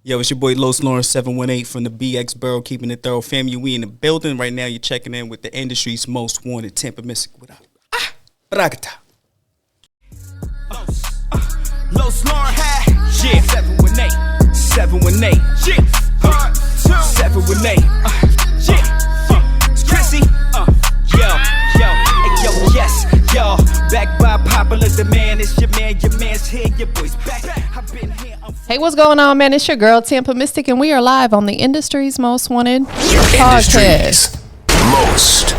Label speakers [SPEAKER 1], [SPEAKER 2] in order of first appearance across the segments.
[SPEAKER 1] Yo, it's your boy losLAUREN 718 from the BX Borough, keeping it thorough. Family, we in the building right now. You're checking in with the industry's most wanted TampaMystic. What up? Bragata.
[SPEAKER 2] losLAUREN hat, yeah. 718, 718, yeah. 718, yeah. It's Chrissy, yo, yes, yo. Back by popular demand, it's your man's here, your boy's back. I've been here.
[SPEAKER 3] Hey, what's going on, man? It's your girl, TampaMystic, and we are live on the industry's most wanted podcast.
[SPEAKER 4] Industry's most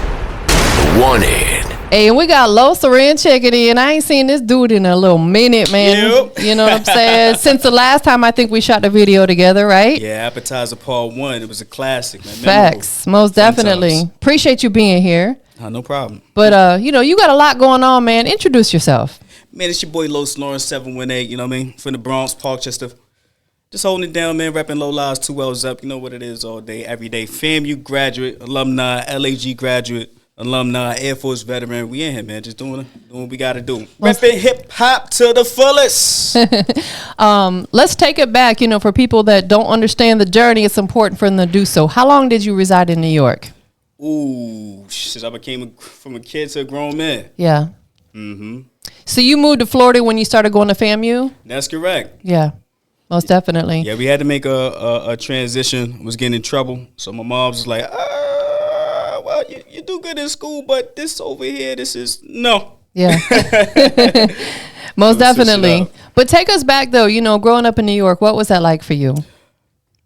[SPEAKER 4] wanted.
[SPEAKER 3] Hey, and we got losLAUREN checking in. I ain't seen this dude in a little minute, man.
[SPEAKER 1] Yep.
[SPEAKER 3] You know what I'm saying? Since the last time I think we shot the video together, right?
[SPEAKER 1] Yeah, Appetizer Part 1. It was a classic, man.
[SPEAKER 3] Facts. Most definitely.
[SPEAKER 1] Sometimes.
[SPEAKER 3] Appreciate you being here.
[SPEAKER 1] No problem.
[SPEAKER 3] But, you got a lot going on, man. Introduce yourself.
[SPEAKER 1] Man, it's your boy losLAUREN 718, you know what I mean? From the Bronx, Parkchester. Just holding it down, man. Repping low lives, 2 L's up. You know what it is all day, every day. FAMU graduate, alumni, LAG graduate, alumni, Air Force veteran. We in here, man. Just doing what we got to do. Repping hip-hop to the fullest.
[SPEAKER 3] Let's take it back. For people that don't understand the journey, it's important for them to do so. How long did you reside in New York?
[SPEAKER 1] Ooh, shit, I became from a kid to a grown man.
[SPEAKER 3] Yeah.
[SPEAKER 1] Mm-hmm.
[SPEAKER 3] So you moved to Florida when you started going to FAMU?
[SPEAKER 1] That's correct.
[SPEAKER 3] Yeah, most definitely.
[SPEAKER 1] Yeah, we had to make a transition. I was getting in trouble. So my mom was like, well, you do good in school, but this over here, this is, no.
[SPEAKER 3] Yeah. Most definitely. But take us back, though, growing up in New York, what was that like for you?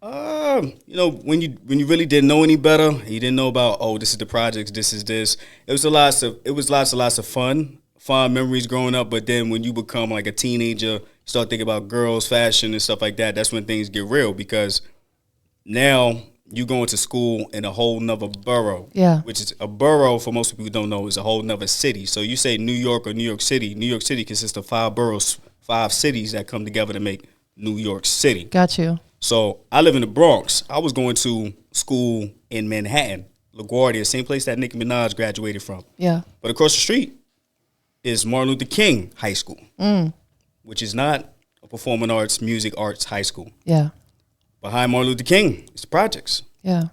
[SPEAKER 1] When you really didn't know any better, you didn't know about, this is the projects, this is this. It was lots of fun memories growing up. But then when you become like a teenager, you start thinking about girls, fashion, and stuff like that. That's when things get real, because now you going to school in a whole nother borough.
[SPEAKER 3] Yeah. Which
[SPEAKER 1] is a borough, for most people who don't know, is a whole nother city. So you say New York or New York City. New York City consists of 5 boroughs, 5 cities that come together to make New York City.
[SPEAKER 3] Got you.
[SPEAKER 1] So I live in the Bronx. I was going to school in Manhattan, LaGuardia, same place that Nicki Minaj graduated from.
[SPEAKER 3] Yeah. But
[SPEAKER 1] across the street is Martin Luther King High School, which is not a performing arts, music arts high school.
[SPEAKER 3] Yeah.
[SPEAKER 1] Behind Martin Luther King is the projects.
[SPEAKER 3] Yeah.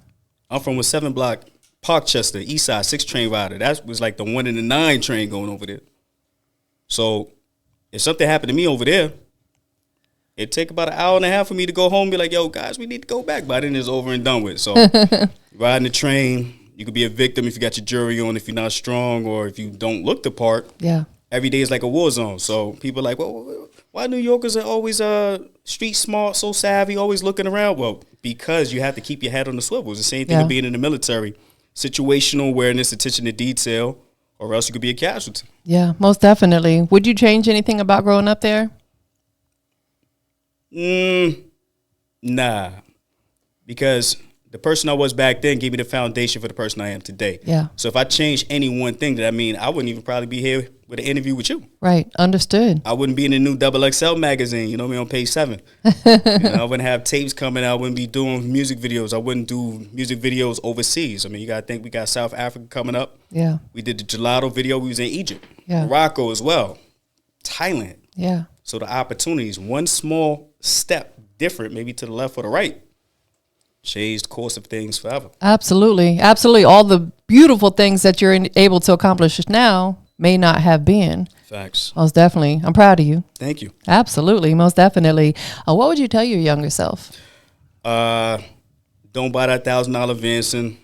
[SPEAKER 1] I'm from a 7 block Parkchester, East Side, 6 train rider. That was like the 1 and the 9 train going over there. So if something happened to me over there, it'd take about an hour and a half for me to go home and be like, yo, guys, we need to go back. But then it's over and done with. So riding the train, you could be a victim if you got your jury on, if you're not strong, or if you don't look the part.
[SPEAKER 3] Yeah.
[SPEAKER 1] Every day is like a war zone. So people are like, well, why New Yorkers are always street smart, so savvy, always looking around? Well, because you have to keep your head on the swivel. It's the same thing as being in the military. Situational awareness, attention to detail, or else you could be a casualty.
[SPEAKER 3] Yeah, most definitely. Would you change anything about growing up there?
[SPEAKER 1] Nah, because the person I was back then gave me the foundation for the person I am today.
[SPEAKER 3] Yeah.
[SPEAKER 1] So if I change any one thing, I wouldn't even probably be here with an interview with you.
[SPEAKER 3] Right. Understood.
[SPEAKER 1] I wouldn't be in the new XXL magazine, on page 7. I wouldn't have tapes coming out. I wouldn't be doing music videos. I wouldn't do music videos overseas. You got to think we got South Africa coming up.
[SPEAKER 3] Yeah.
[SPEAKER 1] We did the gelato video. We was in Egypt.
[SPEAKER 3] Yeah.
[SPEAKER 1] Morocco as well. Thailand.
[SPEAKER 3] Yeah.
[SPEAKER 1] So the opportunities, one small step different, maybe to the left or the right, changed the course of things forever.
[SPEAKER 3] Absolutely. Absolutely. All the beautiful things that you're able to accomplish now may not have been.
[SPEAKER 1] Facts.
[SPEAKER 3] Most definitely. I'm proud of you.
[SPEAKER 1] Thank you.
[SPEAKER 3] Absolutely. Most definitely. What would you tell your younger self?
[SPEAKER 1] Don't buy that $1,000 Vincent.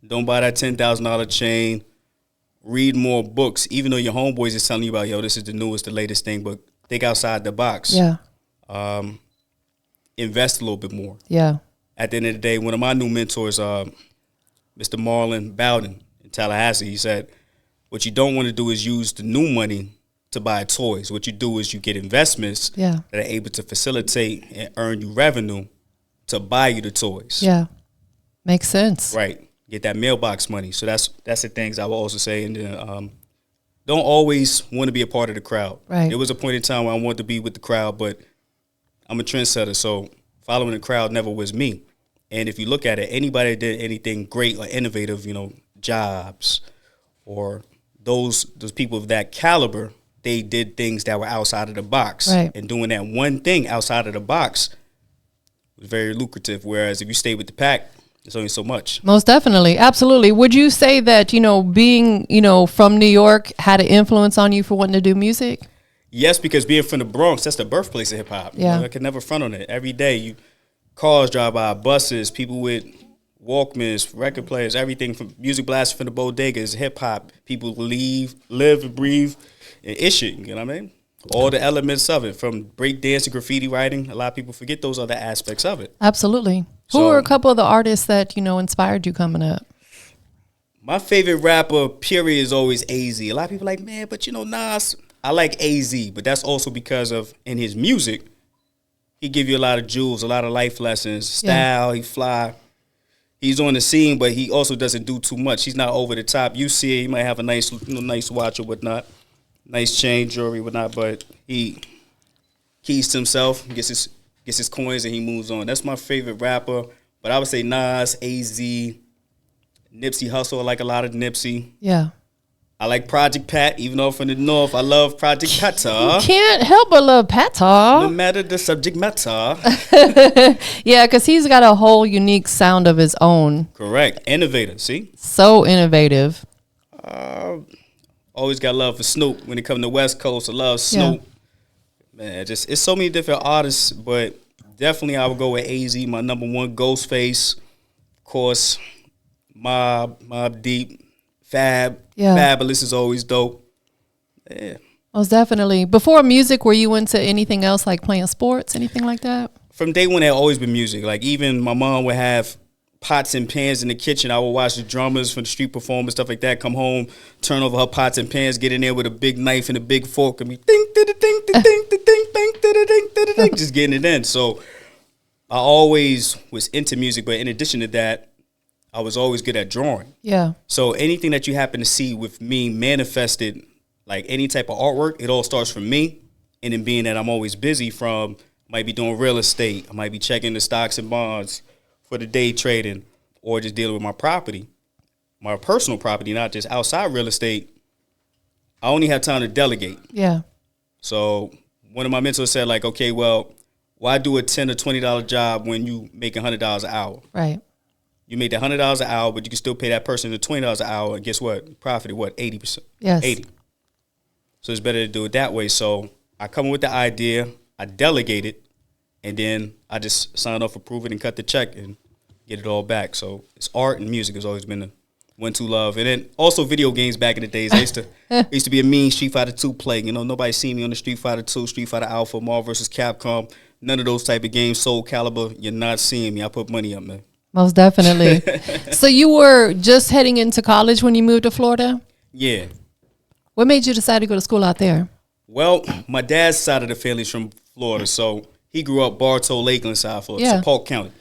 [SPEAKER 1] Don't buy that $10,000 chain. Read more books, even though your homeboys is telling you about, this is the newest, the latest thing, but think outside the box.
[SPEAKER 3] Yeah.
[SPEAKER 1] Invest a little bit more.
[SPEAKER 3] Yeah.
[SPEAKER 1] At the end of the day, one of my new mentors, Mr. Marlon Bowden in Tallahassee, he said, what you don't want to do is use the new money to buy toys. What you do is you get investments that are able to facilitate and earn you revenue to buy you the toys.
[SPEAKER 3] Yeah. Makes sense.
[SPEAKER 1] Right. Get that mailbox money. So that's the things I will also say. And then don't always want to be a part of the crowd.
[SPEAKER 3] Right.
[SPEAKER 1] There was a point in time where I wanted to be with the crowd, but I'm a trendsetter, so following the crowd never was me. And if you look at it, anybody that did anything great or innovative, Jobs or those people of that caliber, they did things that were outside of the box.
[SPEAKER 3] Right.
[SPEAKER 1] And doing that one thing outside of the box was very lucrative. Whereas if you stay with the pack, it's only so much.
[SPEAKER 3] Most definitely. Absolutely. Would you say that, being, from New York had an influence on you for wanting to do music?
[SPEAKER 1] Yes, because being from the Bronx, that's the birthplace of hip hop.
[SPEAKER 3] Yeah.
[SPEAKER 1] I can never front on it. Every day, cars drive by, buses, people with Walkmans, record players, everything from music blasting from the bodegas, hip hop. People live and breathe and issue. You know what I mean? All the elements of it, from break dance and graffiti writing. A lot of people forget those other aspects of it.
[SPEAKER 3] Absolutely. Who
[SPEAKER 1] So-
[SPEAKER 3] were a couple of the artists that, inspired you coming up?
[SPEAKER 1] My favorite rapper, period, is always AZ. A lot of people are like, man, but Nas. I like AZ, but that's also because of, in his music, he give you a lot of jewels, a lot of life lessons, style, he fly. He's on the scene, but he also doesn't do too much. He's not over the top. You see it, he might have a nice watch or whatnot, nice chain, jewelry, whatnot, but he keys to himself, gets his coins, and he moves on. That's my favorite rapper, but I would say Nas, AZ, Nipsey Hussle. I like a lot of Nipsey.
[SPEAKER 3] Yeah.
[SPEAKER 1] I like Project Pat, even though from the north, I love Project Pata.
[SPEAKER 3] Can't help but love
[SPEAKER 1] No
[SPEAKER 3] Pata.
[SPEAKER 1] matter the subject matter.
[SPEAKER 3] Yeah, because he's got a whole unique sound of his own.
[SPEAKER 1] Correct. Innovator, see?
[SPEAKER 3] So innovative.
[SPEAKER 1] Always got love for Snoop. When it comes to West Coast, I love Snoop. Man, it's so many different artists, but definitely I would go with AZ, my number one. Ghostface, of course, Mob Deep, Fab.
[SPEAKER 3] Yeah.
[SPEAKER 1] Fabulous is always dope. Yeah.
[SPEAKER 3] Most definitely. Before music, were you into anything else, like playing sports, anything like that?
[SPEAKER 1] From day one, there always been music. Like, even my mom would have pots and pans in the kitchen. I would watch the drummers from the street performers, stuff like that, come home, turn over her pots and pans, get in there with a big knife and a big fork, and be ding, ding, ding, ding, ding, ding, ding, ding, ding, ding, just getting it in. So I always was into music, but in addition to that, I was always good at drawing.
[SPEAKER 3] Yeah.
[SPEAKER 1] So anything that you happen to see with me manifested, like any type of artwork, it all starts from me. And then being that I'm always busy, from might be doing real estate, I might be checking the stocks and bonds for the day trading, or just dealing with my property, my personal property, not just outside real estate. I only have time to delegate.
[SPEAKER 3] Yeah.
[SPEAKER 1] So one of my mentors said, like, okay, well, why do a $10 or $20 job when you making $100 an hour?
[SPEAKER 3] Right.
[SPEAKER 1] You made the $100 an hour, but you can still pay that person the $20 an hour, and guess what? Profited what? 80%.
[SPEAKER 3] Yes.
[SPEAKER 1] 80. So it's better to do it that way. So I come up with the idea, I delegate it, and then I just sign off, approve it, and cut the check and get it all back. So it's art and music has always been the 1-2 love. And then also video games back in the days. I used to be a mean Street Fighter 2 player. Nobody seen me on the Street Fighter 2, Street Fighter Alpha, Marvel vs. Capcom. None of those type of games, Soul Calibur. You're not seeing me. I put money up, man.
[SPEAKER 3] Most definitely. So you were just heading into college when you moved to Florida?
[SPEAKER 1] Yeah.
[SPEAKER 3] What made you decide to go to school out there?
[SPEAKER 1] Well, my dad's side of the family's from Florida, so he grew up Bartow, Lakeland side, Florida,
[SPEAKER 3] Yeah.
[SPEAKER 1] so Polk County.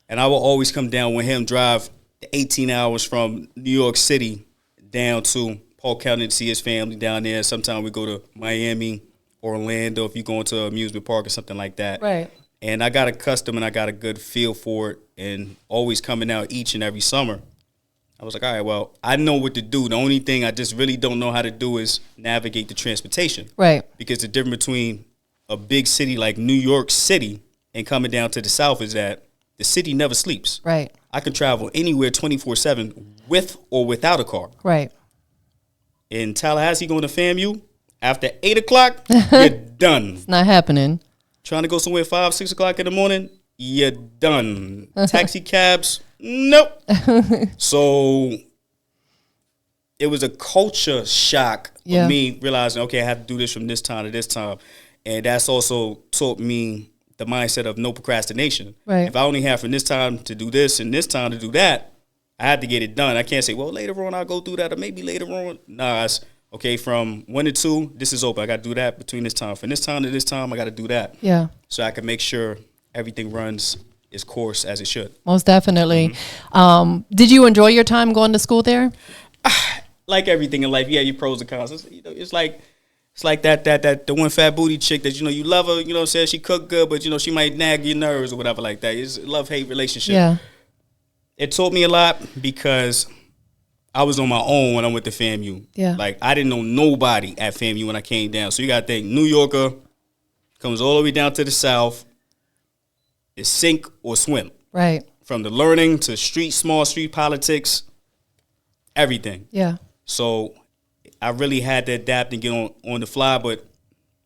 [SPEAKER 1] And I will always come down with him, drive the 18 hours from New York City down to Polk County to see his family down there. Sometimes we go to Miami, Orlando, if you go into an amusement park or something like that.
[SPEAKER 3] Right.
[SPEAKER 1] And I got accustomed and I got a good feel for it, and always coming out each and every summer. I was like, all right, well, I know what to do. The only thing I just really don't know how to do is navigate the transportation.
[SPEAKER 3] Right.
[SPEAKER 1] Because the difference between a big city like New York City and coming down to the South is that the city never sleeps.
[SPEAKER 3] Right.
[SPEAKER 1] I can travel anywhere 24/7 with or without a car.
[SPEAKER 3] Right.
[SPEAKER 1] In Tallahassee, going to FAMU, after 8 o'clock, you're done.
[SPEAKER 3] It's not happening.
[SPEAKER 1] Trying to go somewhere 5, 6 o'clock in the morning, you're done. Taxi cabs, nope. So it was a culture shock
[SPEAKER 3] Yeah.
[SPEAKER 1] of me realizing, okay, I have to do this from this time to this time. And that's also taught me the mindset of no procrastination.
[SPEAKER 3] Right.
[SPEAKER 1] If I only have from this time to do this and this time to do that, I had to get it done. I can't say, well, later on I'll go do that, or maybe later on. Nah, it's okay, from 1 to 2, this is open. I got to do that between this time. From this time to this time, I got to do that.
[SPEAKER 3] Yeah.
[SPEAKER 1] So I can make sure everything runs its course as it should.
[SPEAKER 3] Most definitely. Did you enjoy your time going to school there?
[SPEAKER 1] Like everything in life, yeah, your pros and cons. It's like that the one fat booty chick that you love her, what I'm saying, she cook good, but she might nag your nerves or whatever like that. It's a love-hate relationship.
[SPEAKER 3] Yeah.
[SPEAKER 1] It taught me a lot because I was on my own when I went to FAMU.
[SPEAKER 3] Yeah.
[SPEAKER 1] Like, I didn't know nobody at FAMU when I came down. So you got to think, New Yorker comes all the way down to the South. It's sink or swim.
[SPEAKER 3] Right.
[SPEAKER 1] From the learning to small street politics, everything.
[SPEAKER 3] Yeah.
[SPEAKER 1] So I really had to adapt and get on the fly. But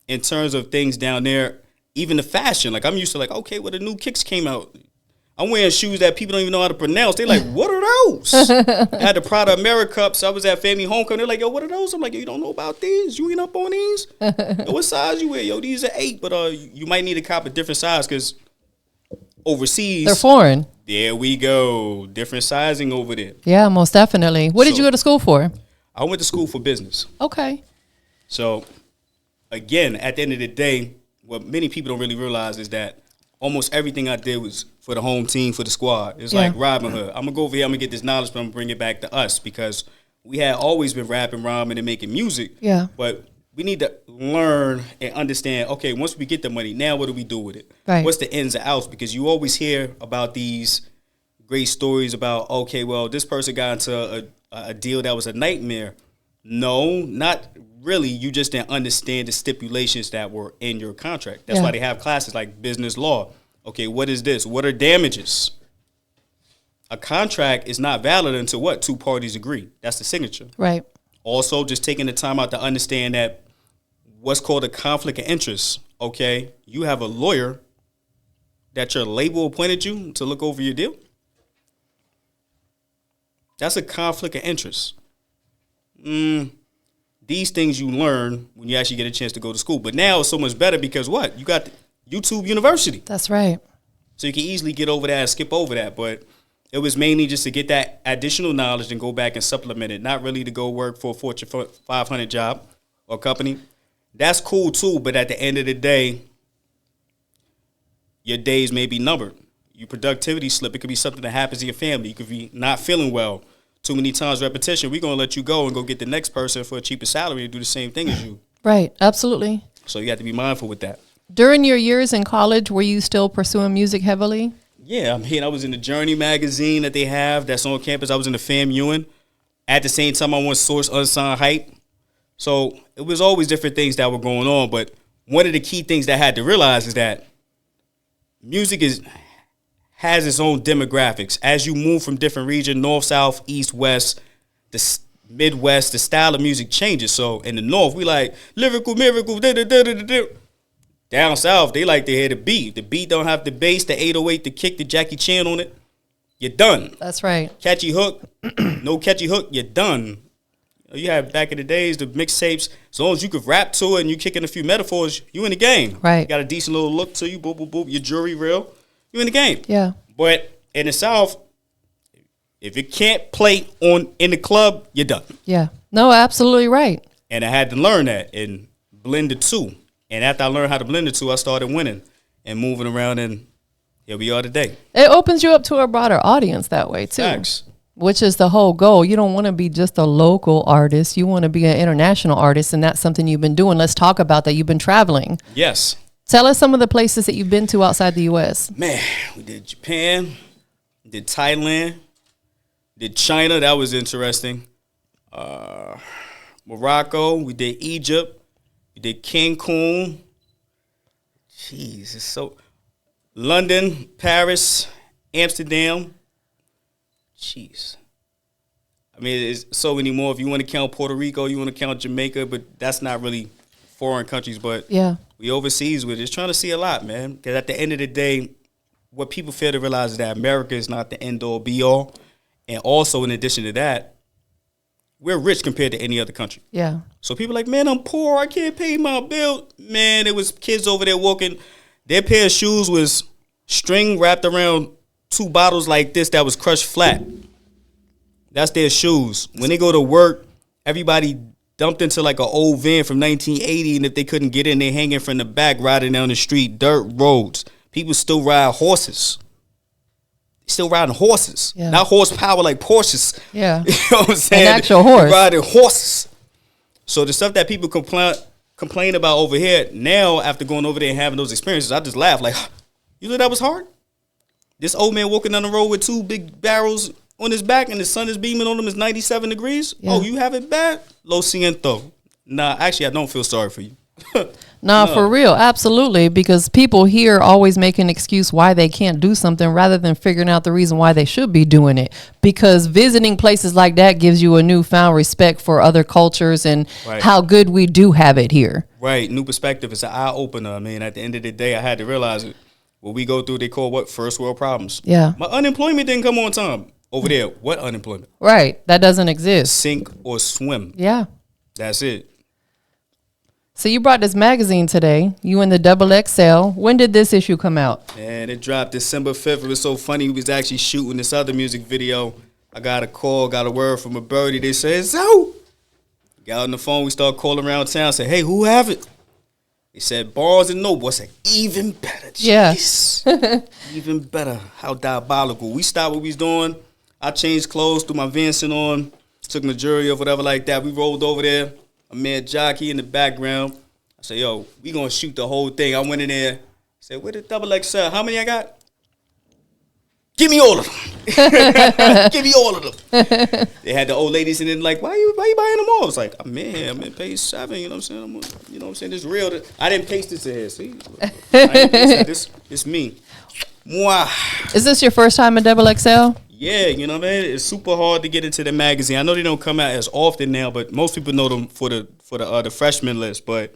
[SPEAKER 1] in terms of things down there, even the fashion, like I'm used to like, okay, well, the new kicks came out. I'm wearing shoes that people don't even know how to pronounce. They're like, what are those? I had the Prada Americups. I was at family homecoming. They're like, yo, what are those? I'm like, yo, you don't know about these? You ain't up on these? Yo, what size you wear? Yo, these are 8, but you might need to cop a different size because overseas.
[SPEAKER 3] They're foreign.
[SPEAKER 1] There we go. Different sizing over there.
[SPEAKER 3] Yeah, most definitely. What did you go to school for?
[SPEAKER 1] I went to school for business.
[SPEAKER 3] Okay.
[SPEAKER 1] So, again, at the end of the day, what many people don't really realize is that almost everything I did was for the home team, for the squad. It's like Robin Hood. I'm going to go over here, I'm going to get this knowledge, but I'm going to bring it back to us because we had always been rapping, rhyming, and making music.
[SPEAKER 3] Yeah.
[SPEAKER 1] But we need to learn and understand, okay, once we get the money, now what do we do with it?
[SPEAKER 3] Right.
[SPEAKER 1] What's the ins and outs? Because you always hear about these great stories about, okay, well, this person got into a deal that was a nightmare. No, not really. You just didn't understand the stipulations that were in your contract. That's why they have classes like business law. Okay, what is this? What are damages? A contract is not valid until what? 2 parties agree. That's the signature.
[SPEAKER 3] Right.
[SPEAKER 1] Also, just taking the time out to understand that what's called a conflict of interest. Okay, you have a lawyer that your label appointed you to look over your deal. That's a conflict of interest. These things you learn when you actually get a chance to go to school. But now it's so much better because what? You got YouTube University.
[SPEAKER 3] That's right.
[SPEAKER 1] So you can easily get over that and skip over that. But it was mainly just to get that additional knowledge and go back and supplement it. Not really to go work for a Fortune 500 job or company. That's cool too, but at the end of the day, your days may be numbered. Your productivity slip. It could be something that happens in your family. You could be not feeling well. Too many times repetition. We're going to let you go and go get the next person for a cheaper salary to do the same thing as you.
[SPEAKER 3] Right. Absolutely.
[SPEAKER 1] So you have to be mindful with that.
[SPEAKER 3] During your years in college, were you still pursuing music heavily?
[SPEAKER 1] Yeah, I was in the Journey magazine that they have that's on campus. I was in the FAMU. At the same time, I went Source Unsigned Hype. So it was always different things that were going on. But one of the key things that I had to realize is that music has its own demographics. As you move from different regions, north, south, east, west, the Midwest, the style of music changes. So in the north, we like lyrical, miracle, da-da-da-da-da-da. Down south, they like to hear the beat. The beat don't have the bass, the 808, the kick, the Jackie Chan on it. You're done.
[SPEAKER 3] That's right.
[SPEAKER 1] Catchy hook, no catchy hook, you're done. You had back in the days, the mixtapes, as long as you could rap to it and you kicking a few metaphors, you in the game.
[SPEAKER 3] Right.
[SPEAKER 1] You got a decent little look to you, boop, boop, boop, your jewelry real, you in the game.
[SPEAKER 3] Yeah.
[SPEAKER 1] But in the South, if you can't play in the club, you're done.
[SPEAKER 3] Yeah. No, absolutely right.
[SPEAKER 1] And I had to learn that and blend the two. And after I learned how to blend the two, I started winning and moving around, and here we are today.
[SPEAKER 3] It opens you up to a broader audience that way, too.
[SPEAKER 1] Facts.
[SPEAKER 3] Which is the whole goal. You don't want to be just a local artist. You want to be an international artist, and that's something you've been doing. Let's talk about that. You've been traveling.
[SPEAKER 1] Yes.
[SPEAKER 3] Tell us some of the places that you've been to outside the U.S.
[SPEAKER 1] Man, we did Japan, did Thailand, did China. That was interesting. Morocco. We did Egypt. We did Cancun. Jeez, it's so... London, Paris, Amsterdam. Jeez. I mean, it's so many more. If you want to count Puerto Rico, you want to count Jamaica, but that's not really foreign countries. But
[SPEAKER 3] yeah,
[SPEAKER 1] we overseas with it. Just trying to see a lot, man. Because at the end of the day, what people fail to realize is that America is not the end-all, be-all. And also, in addition to that, we're rich compared to any other country.
[SPEAKER 3] Yeah.
[SPEAKER 1] So people are like, man, I'm poor. I can't pay my bill. Man, there was kids over there walking. Their pair of shoes was string wrapped around 2 bottles like this that was crushed flat. That's their shoes. When they go to work, everybody dumped into like an old van from 1980, and if they couldn't get in, they hanging from the back, riding down the street, dirt roads. People still ride horses. Still riding horses.
[SPEAKER 3] Yeah.
[SPEAKER 1] Not horsepower like Porsches.
[SPEAKER 3] Yeah.
[SPEAKER 1] You know what I'm saying?
[SPEAKER 3] An actual horse.
[SPEAKER 1] Riding horses. So the stuff that people complain about over here, now after going over there and having those experiences, I just laugh like, you know that was hard? This old man walking down the road with 2 big barrels on his back and the sun is beaming on him, it's 97 degrees. Yeah. Oh, you have it bad? Lo siento. Nah, actually, I don't feel sorry for you.
[SPEAKER 3] No, for real, absolutely. Because people here always make an excuse why they can't do something rather than figuring out the reason why they should be doing it. Because visiting places like that gives you a newfound respect for other cultures and how good we do have it here.
[SPEAKER 1] Right. New perspective. It's an eye opener. I mean, at the end of the day, I had to realize it. What we go through, they call what? First world problems.
[SPEAKER 3] Yeah.
[SPEAKER 1] My unemployment didn't come on time. Over there, what unemployment?
[SPEAKER 3] Right. That doesn't exist.
[SPEAKER 1] Sink or swim.
[SPEAKER 3] Yeah.
[SPEAKER 1] That's it.
[SPEAKER 3] So you brought this magazine today. You in the XXL. When did this issue come out?
[SPEAKER 1] And it dropped December 5th. It was so funny. We was actually shooting this other music video. I got a call, got a word from a birdie. They said, so. Got on the phone. We started calling around town. Said, hey, who have it? They said, Barnes and Noble. I said, even better. Jeez.
[SPEAKER 3] Yeah.
[SPEAKER 1] Even better. How diabolical. We stopped what we was doing. I changed clothes, threw my Vincent on, took my jewelry or whatever like that. We rolled over there. A man jockey in the background. I said, yo, we gonna shoot the whole thing. I went in there, said, where the XXL? How many I got? Give me all of them. Give me all of them. They had the old ladies in there like, why you buying them all? I was like, man, I'm in page 7, you know what I'm saying? You know what I'm saying? This real. I didn't paste this in here, see? I didn't paste this. It's me. Mwah.
[SPEAKER 3] Is this your first time at XXL?
[SPEAKER 1] Yeah, you know what I mean? It's super hard to get into the magazine. I know they don't come out as often now, but most people know them for the freshman list. But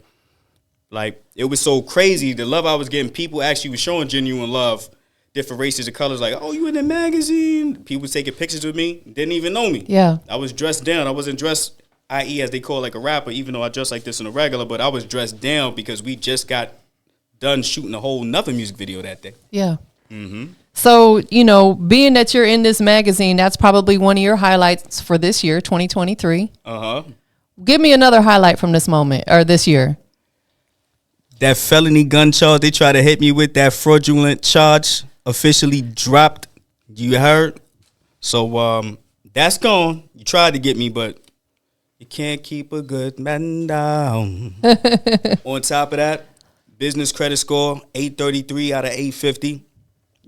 [SPEAKER 1] like, it was so crazy. The love I was getting, people actually was showing genuine love, different races and colors. Like, oh, you in the magazine? People taking pictures with me, didn't even know me.
[SPEAKER 3] Yeah,
[SPEAKER 1] I was dressed down. I wasn't dressed, i.e., as they call like a rapper, even though I dress like this in a regular. But I was dressed down because we just got done shooting a whole nother music video that day.
[SPEAKER 3] Yeah. Mm-hmm. So, you know, being that you're in this magazine, that's probably one of your highlights for this year, 2023.
[SPEAKER 1] Uh-huh.
[SPEAKER 3] Give me another highlight from this moment or this year.
[SPEAKER 1] That felony gun charge they tried to hit me with, that fraudulent charge officially dropped. You heard? So that's gone. You tried to get me, but you can't keep a good man down. On top of that, business credit score, 833 out of 850.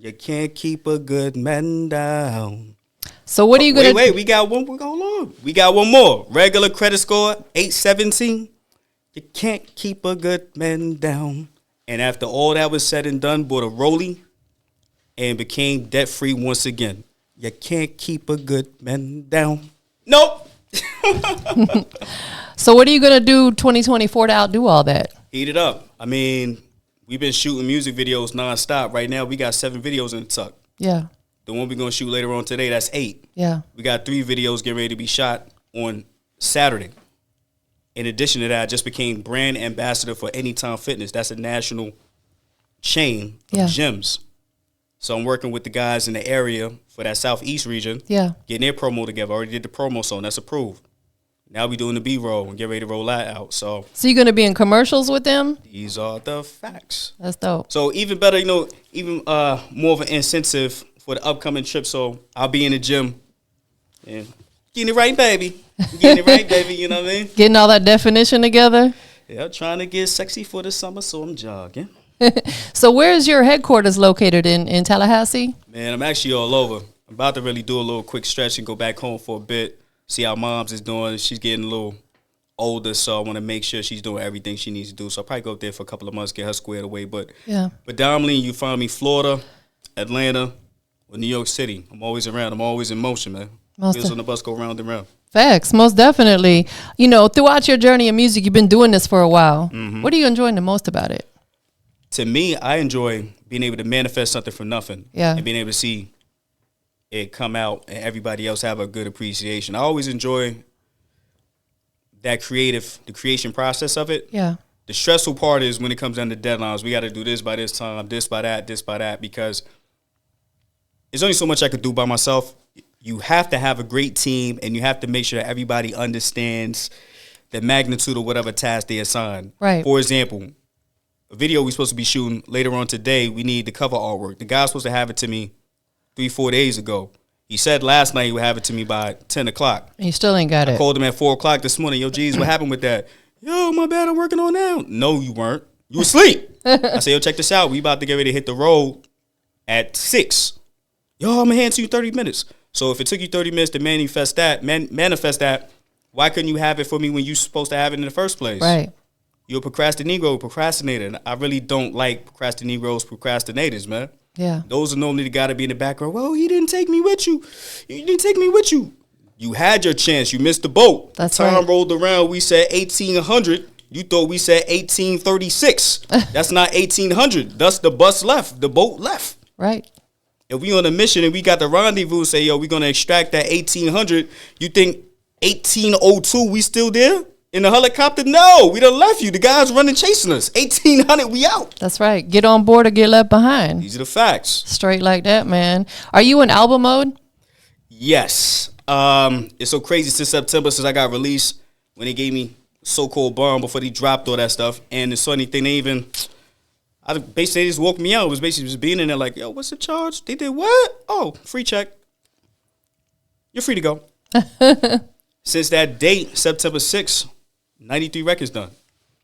[SPEAKER 1] You can't keep a good man down.
[SPEAKER 3] So what are you gonna?
[SPEAKER 1] Wait, we got one. We got one more. Regular credit score, 817. You can't keep a good man down. And after all that was said and done, bought a rollie and became debt free once again. You can't keep a good man down. Nope.
[SPEAKER 3] So what are you gonna do 2024 to outdo all that?
[SPEAKER 1] Eat it up. I mean, we've been shooting music videos nonstop. Right now, we got 7 videos in the tuck.
[SPEAKER 3] Yeah.
[SPEAKER 1] The one we're going to shoot later on today, that's 8.
[SPEAKER 3] Yeah.
[SPEAKER 1] We got 3 videos getting ready to be shot on Saturday. In addition to that, I just became brand ambassador for Anytime Fitness. That's a national chain of gyms. So I'm working with the guys in the area for that Southeast region.
[SPEAKER 3] Yeah.
[SPEAKER 1] Getting their promo together. Already did the promo song. That's approved. Now we doing the B-roll and get ready to roll that out. So
[SPEAKER 3] you're going to be in commercials with them?
[SPEAKER 1] These are the facts.
[SPEAKER 3] That's dope.
[SPEAKER 1] So even better, you know, even more of an incentive for the upcoming trip. So I'll be in the gym and getting it right, baby. Getting it right, baby. You know what I mean?
[SPEAKER 3] Getting all that definition together?
[SPEAKER 1] Yeah, trying to get sexy for the summer, so I'm jogging.
[SPEAKER 3] So where's your headquarters located in Tallahassee?
[SPEAKER 1] Man, I'm actually all over. I'm about to really do a little quick stretch and go back home for a bit. See how Mom's is doing. She's getting a little older, so I want to make sure she's doing everything she needs to do. So I'll probably go up there for a couple of months, get her squared away. But predominantly, you find me Florida, Atlanta, or New York City. I'm always around. I'm always in motion, man. Wheels on the bus go round and round.
[SPEAKER 3] Facts, most definitely. You know, throughout your journey in music, you've been doing this for a while. Mm-hmm. What are you enjoying the most about it?
[SPEAKER 1] To me, I enjoy being able to manifest something from nothing.
[SPEAKER 3] Yeah.
[SPEAKER 1] And being able to see it come out and everybody else have a good appreciation. I always enjoy that the creation process of it.
[SPEAKER 3] Yeah.
[SPEAKER 1] The stressful part is when it comes down to deadlines. We got to do this by this time, this by that, because there's only so much I could do by myself. You have to have a great team, and you have to make sure that everybody understands the magnitude of whatever task they assign.
[SPEAKER 3] Right.
[SPEAKER 1] For example, a video we're supposed to be shooting later on today, we need the cover artwork. The guy's supposed to have it to me 3-4 days ago. He said last night he would have it to me by 10 o'clock.
[SPEAKER 3] And you still ain't got it.
[SPEAKER 1] I called him at 4 o'clock this morning. Yo, geez, what happened with that? Yo, my bad, I'm working on now. No, you weren't. You were asleep. I said, yo, check this out. We about to get ready to hit the road at 6. Yo, I'm going to hand to you 30 minutes. So if it took you 30 minutes to manifest that, why couldn't you have it for me when you supposed to have it in the first place?
[SPEAKER 3] Right.
[SPEAKER 1] You're a procrastinator. And I really don't like procrastinators, man.
[SPEAKER 3] Yeah.
[SPEAKER 1] Those are normally the guy to be in the background. Well, he didn't take me with you. You didn't take me with you. You had your chance. You missed the boat.
[SPEAKER 3] That's
[SPEAKER 1] Time
[SPEAKER 3] right.
[SPEAKER 1] rolled around. We said 1800. You thought we said 1836. That's not 1800. Thus the bus left. The boat left.
[SPEAKER 3] Right.
[SPEAKER 1] If we on a mission and we got the rendezvous, say, yo, we're going to extract that 1800. You think 1802 we still there? In the helicopter? No, we done left you. The guy's running chasing us. 1800, we out.
[SPEAKER 3] That's right. Get on board or get left behind.
[SPEAKER 1] These are the facts.
[SPEAKER 3] Straight like that, man. Are you in album mode?
[SPEAKER 1] Yes. It's so crazy since September, since I got released, when they gave me so-called bomb before they dropped all that stuff. And the funny thing, basically they just walked me out. It was basically just being in there like, yo, what's the charge? They did what? Oh, free check. You're free to go. Since that date, September 6th, 93 records done.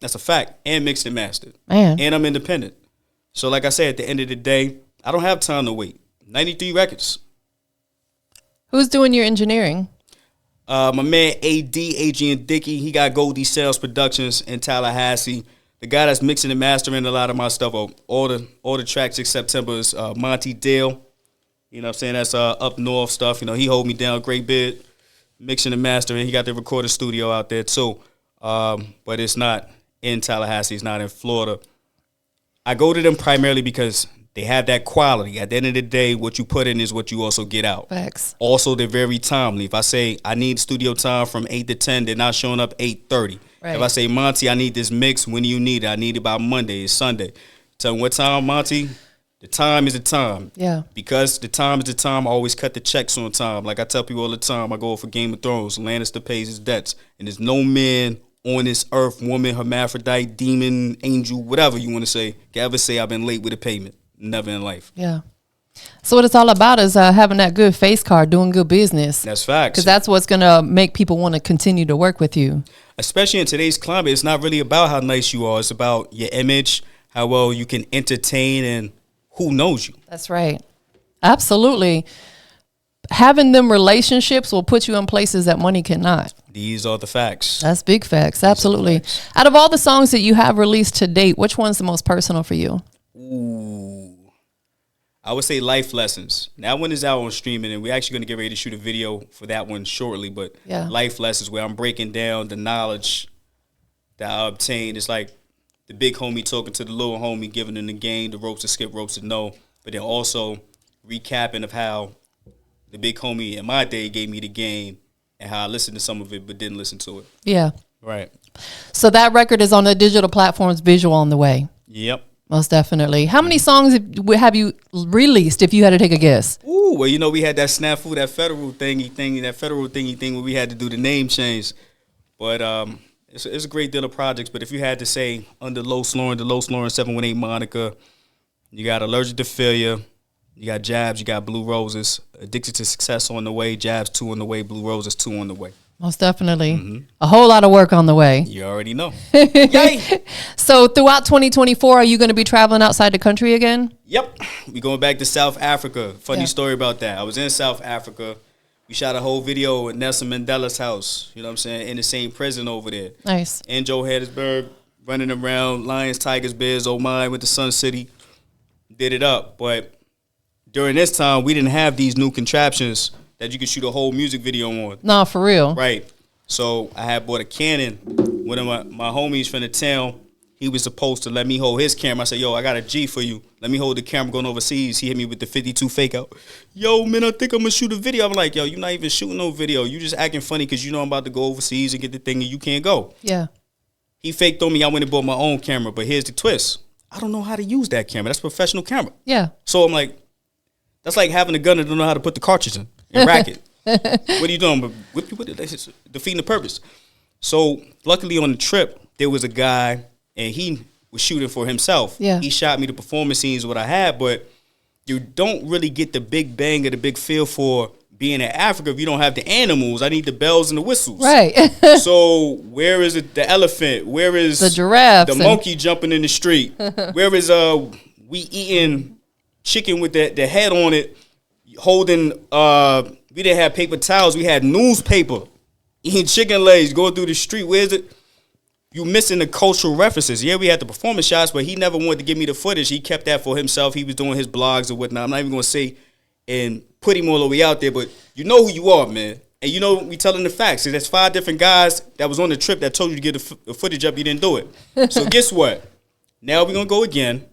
[SPEAKER 1] That's a fact. And mixed and mastered.
[SPEAKER 3] Man.
[SPEAKER 1] And I'm independent. So like I said, at the end of the day, I don't have time to wait. 93 records.
[SPEAKER 3] Who's doing your engineering?
[SPEAKER 1] My man AD, Adrian Dickey, he got Goldie Sales Productions in Tallahassee. The guy that's mixing and mastering a lot of my stuff, all the tracks except September is Monty Dale. You know what I'm saying? That's up north stuff. You know, he hold me down a great bit. Mixing and mastering. He got the recording studio out there too. But it's not in Tallahassee. It's not in Florida. I go to them primarily because they have that quality. At the end of the day, what you put in is what you also get out.
[SPEAKER 3] Facts.
[SPEAKER 1] Also, they're very timely. If I say I need studio time from 8 to 10, they're not showing up 8:30.
[SPEAKER 3] Right.
[SPEAKER 1] If I say, Monty, I need this mix, when do you need it? I need it by Monday. It's Sunday. Tell them what time, Monty? The time is the time.
[SPEAKER 3] Yeah.
[SPEAKER 1] Because the time is the time, I always cut the checks on time. Like I tell people all the time, I go for Game of Thrones. Lannister pays his debts. And there's no man on this earth, woman, hermaphrodite, demon, angel, whatever you want to say, can ever say I've been late with a payment. Never in life.
[SPEAKER 3] Yeah. So what it's all about is having that good face card, doing good business.
[SPEAKER 1] That's facts.
[SPEAKER 3] Because that's what's going to make people want to continue to work with you.
[SPEAKER 1] Especially in today's climate, it's not really about how nice you are. It's about your image, how well you can entertain, and who knows you.
[SPEAKER 3] That's right. Absolutely. Having them relationships will put you in places that money cannot.
[SPEAKER 1] These are the facts.
[SPEAKER 3] That's big facts. Absolutely. Out of all the songs that you have released to date, which one's the most personal for you?
[SPEAKER 1] Ooh. I would say Life Lessons. That one is out on streaming, and we're actually going to get ready to shoot a video for that one shortly. But
[SPEAKER 3] Yeah.
[SPEAKER 1] Life Lessons, where I'm breaking down the knowledge that I obtained. It's like the big homie talking to the little homie, giving them the game, the ropes to skip, ropes to know. But then also recapping of how the big homie in my day gave me the game and how I listened to some of it but didn't listen to it.
[SPEAKER 3] Yeah.
[SPEAKER 1] Right.
[SPEAKER 3] So that record is on the digital platforms, visual on the way.
[SPEAKER 1] Yep.
[SPEAKER 3] Most definitely. How many songs have you released, if you had to take a guess?
[SPEAKER 1] Ooh, well, you know, we had that snafu, that federal thingy thing where we had to do the name change. But it's a great deal of projects. But if you had to say under losLAUREN, the losLAUREN 718 moniker, you got Allergic to Failure, you got Jabs, you got Blue Roses, Addicted to Success on the way, Jabs 2 on the way, Blue Roses 2 on the way.
[SPEAKER 3] Most definitely. A whole lot of work on the way.
[SPEAKER 1] You already know. Yay!
[SPEAKER 3] So throughout 2024, are you going to be traveling outside the country again?
[SPEAKER 1] Yep. We going back to South Africa. Funny story about that. I was in South Africa. We shot a whole video at Nelson Mandela's house. You know what I'm saying? In the same prison over there.
[SPEAKER 3] Nice.
[SPEAKER 1] In Johannesburg, running around, lions, tigers, bears, oh my, went to Sun City. Did it up. But during this time, we didn't have these new contraptions that you could shoot a whole music video on.
[SPEAKER 3] No, for real.
[SPEAKER 1] Right. So I had bought a Canon. One of my homies from the town, he was supposed to let me hold his camera. I said, yo, I got a G for you. Let me hold the camera going overseas. He hit me with the 52 fake out. Yo, man, I think I'm going to shoot a video. I'm like, yo, you're not even shooting no video. You just acting funny because you know I'm about to go overseas and get the thing and you can't go.
[SPEAKER 3] Yeah.
[SPEAKER 1] He faked on me. I went and bought my own camera. But here's the twist. I don't know how to use that camera. That's a professional camera.
[SPEAKER 3] Yeah.
[SPEAKER 1] So I'm like, that's like having a gun and don't know how to put the cartridge in and rack it. What are you doing? But whip you with it? That's defeating the purpose. So luckily on the trip, there was a guy and he was shooting for himself.
[SPEAKER 3] Yeah.
[SPEAKER 1] He shot me the performance scenes what I had, but you don't really get the big bang or the big feel for being in Africa if you don't have the animals. I need the bells and the whistles.
[SPEAKER 3] Right.
[SPEAKER 1] So where is it? The elephant? Where is
[SPEAKER 3] The giraffes
[SPEAKER 1] The monkey jumping in the street? Where is we eating chicken with the head on it, holding we didn't have paper towels, we had newspaper, eating chicken legs, going through the street. Where's it? you missing the cultural references. Yeah, we had the performance shots, but he never wanted to give me the footage. He kept that for himself. He was doing his blogs or whatnot. I'm not even going to say and put him all the way out there, but you know who you are, man. And you know we telling the facts. There's 5 different guys that was on the trip that told you to get the footage up. You didn't do it. So guess what? Now we're going to go again.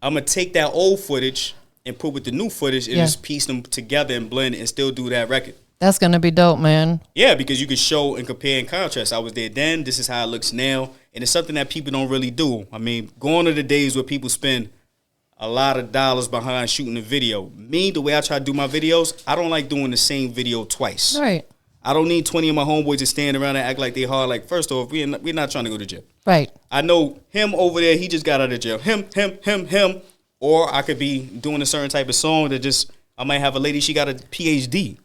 [SPEAKER 1] I'm going to take that old footage and put with the new footage and just piece them together and blend and still do that record.
[SPEAKER 3] That's going to be dope, man.
[SPEAKER 1] Yeah, because you can show and compare and contrast. I was there then. This is how it looks now. And it's something that people don't really do. I mean, gone are the days where people spend a lot of dollars behind shooting a video. Me, the way I try to do my videos, I don't like doing the same video twice.
[SPEAKER 3] Right.
[SPEAKER 1] I don't need 20 of my homeboys to stand around and act like they hard. Like, first off, we're not trying to go to jail.
[SPEAKER 3] Right.
[SPEAKER 1] I know him over there, he just got out of jail. Him. Or I could be doing a certain type of song that just, I might have a lady, she got a PhD.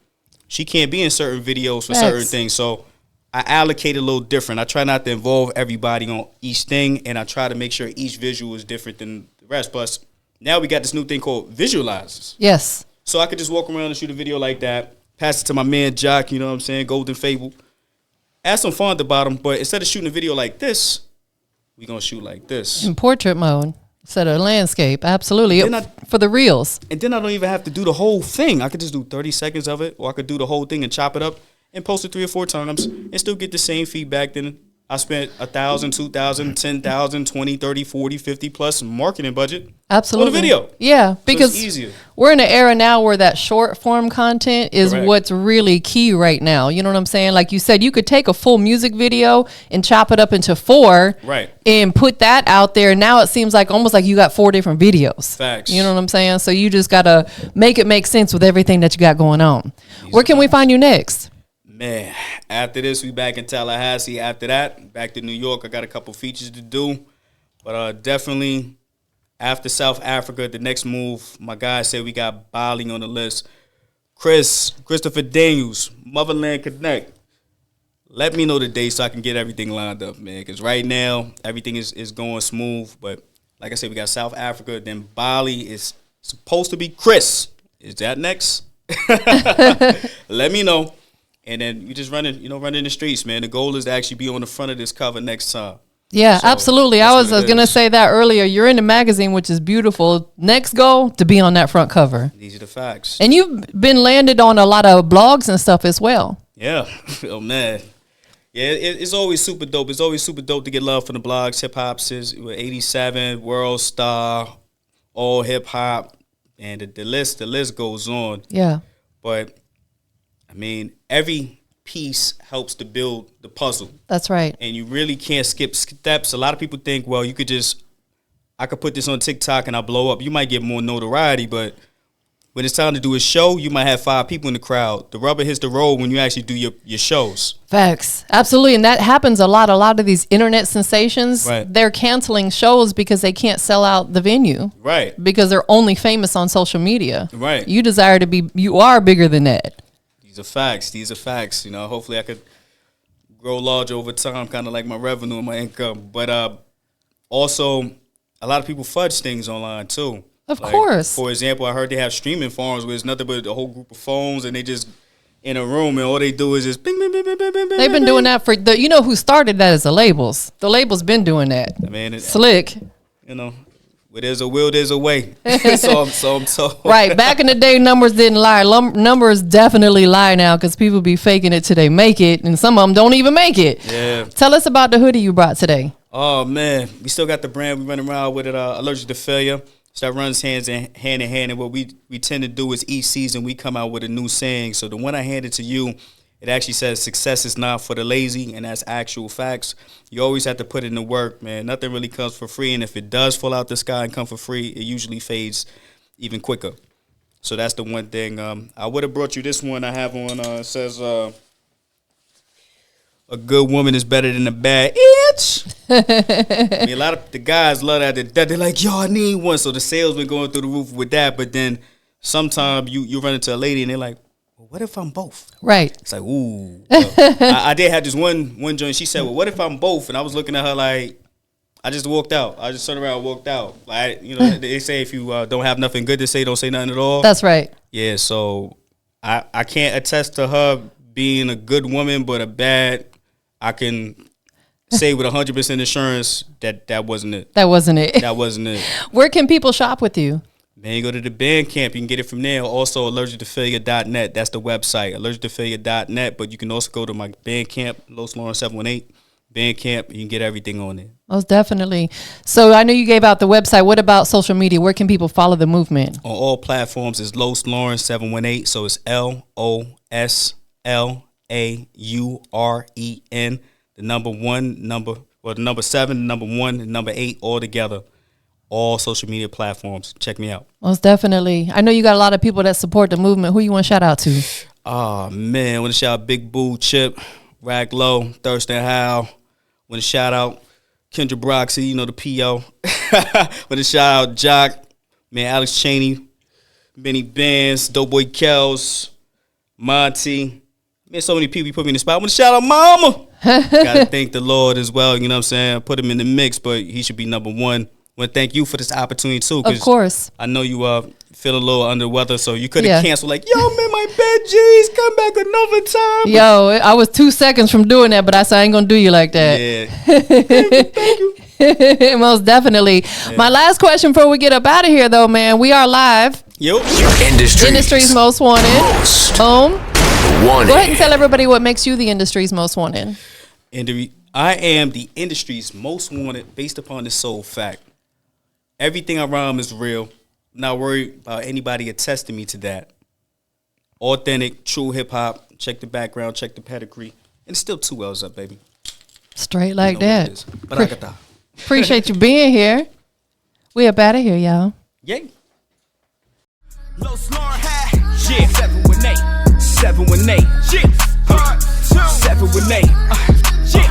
[SPEAKER 1] She can't be in certain videos for certain things. So I allocate a little different. I try not to involve everybody on each thing, and I try to make sure each visual is different than the rest. Plus, now we got this new thing called visualizers.
[SPEAKER 3] Yes.
[SPEAKER 1] So I could just walk around and shoot a video like that, pass it to my man Jock, you know what I'm saying, Golden Fable. Add some fun at the bottom, but instead of shooting a video like this, we're going to shoot like this.
[SPEAKER 3] In portrait mode. Instead of landscape, absolutely. For the reels.
[SPEAKER 1] And then I don't even have to do the whole thing. I could just do 30 seconds of it, or I could do the whole thing and chop it up and post it 3 or 4 times and still get the same feedback. Then I spent $1,000, $2,000, $10,000, 20, 30, 40, 50 plus marketing budget.
[SPEAKER 3] Absolutely.
[SPEAKER 1] On the video.
[SPEAKER 3] Yeah, because
[SPEAKER 1] so it's easier.
[SPEAKER 3] We're in an era now where that short form content is what's really key right now. You know what I'm saying? Like you said, you could take a full music video and chop it up into 4 and put that out there. Now it seems like almost like you got 4 different videos.
[SPEAKER 1] Facts.
[SPEAKER 3] You know what I'm saying? So you just got to make it make sense with everything that you got going on. Where can we find you next?
[SPEAKER 1] Man, after this, we back in Tallahassee. After that, back to New York. I got a couple features to do. But definitely after South Africa, the next move, my guy said we got Bali on the list. Christopher Daniels, Motherland Connect. Let me know the date so I can get everything lined up, man. Because right now, everything is going smooth. But like I said, we got South Africa. Then Bali is supposed to be Chris. Is that next? Let me know. And then you just running the streets, man. The goal is to actually be on the front of this cover next time.
[SPEAKER 3] Yeah,
[SPEAKER 1] so
[SPEAKER 3] absolutely. I was going to say that earlier. You're in the magazine, which is beautiful. Next goal, to be on that front cover.
[SPEAKER 1] These are the facts.
[SPEAKER 3] And you've been landed on a lot of blogs and stuff as well.
[SPEAKER 1] Yeah. Oh, man. Yeah, it's always super dope. It's always super dope to get love from the blogs. Hip Hop since 87, World Star, All Hip Hop, and the list goes on.
[SPEAKER 3] Yeah.
[SPEAKER 1] But I mean, every piece helps to build the puzzle.
[SPEAKER 3] That's right.
[SPEAKER 1] And you really can't skip steps. A lot of people think, well, I could put this on TikTok and I'll blow up. You might get more notoriety, but when it's time to do a show, you might have 5 people in the crowd. The rubber hits the road when you actually do your shows.
[SPEAKER 3] Facts. Absolutely. And that happens a lot. A lot of these internet sensations, they're canceling shows because they can't sell out the venue.
[SPEAKER 1] Right.
[SPEAKER 3] Because they're only famous on social media.
[SPEAKER 1] Right.
[SPEAKER 3] You are bigger than that.
[SPEAKER 1] These are facts. You know, hopefully I could grow large over time, kind of like my revenue and my income. But also, a lot of people fudge things online, too.
[SPEAKER 3] Of course.
[SPEAKER 1] For example, I heard they have streaming farms where it's nothing but a whole group of phones, and they just in a room, and all they do is just bing, bing, bing, bing, bing, bing.
[SPEAKER 3] They've been doing that you know who started that is the labels. The labels been doing that.
[SPEAKER 1] I mean,
[SPEAKER 3] Slick.
[SPEAKER 1] You know, where there's a will, there's a way. so I'm told.
[SPEAKER 3] Right. Back in the day, numbers didn't lie. Numbers definitely lie now because people be faking it till they make it, and some of them don't even make it.
[SPEAKER 1] Yeah.
[SPEAKER 3] Tell us about the hoodie you brought today.
[SPEAKER 1] Oh, man. We still got the brand. We running around with it, Allergic to Failure. So that runs hand in hand. And what we tend to do is each season we come out with a new saying. So the one I handed to you, it actually says success is not for the lazy, and that's actual facts. You always have to put in the work, man. Nothing really comes for free, and if it does fall out the sky and come for free, it usually fades even quicker. So that's the one thing. I would have brought you this one I have on. It says, a good woman is better than a bad itch. I mean, a lot of the guys love that. They're like, yo, I need one. So the sales been going through the roof with that. But then sometimes you run into a lady and they're like, well, what if I'm both?
[SPEAKER 3] Right.
[SPEAKER 1] It's like, ooh. I did have this one joint. She said, well, what if I'm both? And I was looking at her like, I just walked out. I just turned around and walked out. Like, you know, they say if you don't have nothing good to say, don't say nothing at all.
[SPEAKER 3] That's right.
[SPEAKER 1] Yeah, so I can't attest to her being a good woman, but a bad, I can say with 100% insurance that wasn't it.
[SPEAKER 3] That wasn't it.
[SPEAKER 1] That wasn't it.
[SPEAKER 3] Where can people shop with you?
[SPEAKER 1] Man, you go to the Bandcamp. You can get it from there. Also, allergictofailure.net. That's the website, allergictofailure.net. But you can also go to my Bandcamp, losLAUREN718. Bandcamp. You can get everything on there.
[SPEAKER 3] Most definitely. So I know you gave out the website. What about social media? Where can people follow the movement?
[SPEAKER 1] On all platforms, it's losLAUREN718. So it's LOSLAUREN. The number 7, the number 1, the number 8, all together. All social media platforms. Check me out.
[SPEAKER 3] Most definitely. I know you got a lot of people that support the movement. Who you want to shout out to?
[SPEAKER 1] Oh, man. I want to shout out Big Boo, Chip, Rack Low, Thurston Howe. Want to shout out Kendra Broxy, you know, the P.O. Want to shout out Jock, man, Alex Cheney, Benny Benz, Doughboy Kells, Monty. Man, so many people put me in the spot. I want to shout out Mama. Got to thank the Lord as well, you know what I'm saying? Put him in the mix, but he should be number 1. I want to thank you for this opportunity, too.
[SPEAKER 3] Of course.
[SPEAKER 1] I know you feel a little under the weather, so you could have
[SPEAKER 3] Yeah.
[SPEAKER 1] canceled like, yo, man, my bad G's, come back another time.
[SPEAKER 3] Yo, I was 2 seconds from doing that, but I said I ain't going to do you like that.
[SPEAKER 1] Yeah. Thank you.
[SPEAKER 3] Most definitely. My last question before we get up out of here, though, man. We are live.
[SPEAKER 1] Yo.
[SPEAKER 3] Industry's most wanted. Boom.
[SPEAKER 4] Wanted.
[SPEAKER 3] Go ahead and tell everybody what makes you the industry's most wanted.
[SPEAKER 1] I am the industry's most wanted based upon the sole fact. Everything I rhyme is real. I'm not worried about anybody attesting me to that. Authentic, true hip-hop. Check the background, check the pedigree. And it's still 2 L's up, baby.
[SPEAKER 3] Straight like
[SPEAKER 1] You know what it
[SPEAKER 3] that.
[SPEAKER 1] is. Barakata.
[SPEAKER 3] Appreciate you being here. We up out of here, y'all.
[SPEAKER 1] Yay.
[SPEAKER 2] losLAUREN hat, yeah. 718, 718, yeah. 718, yeah.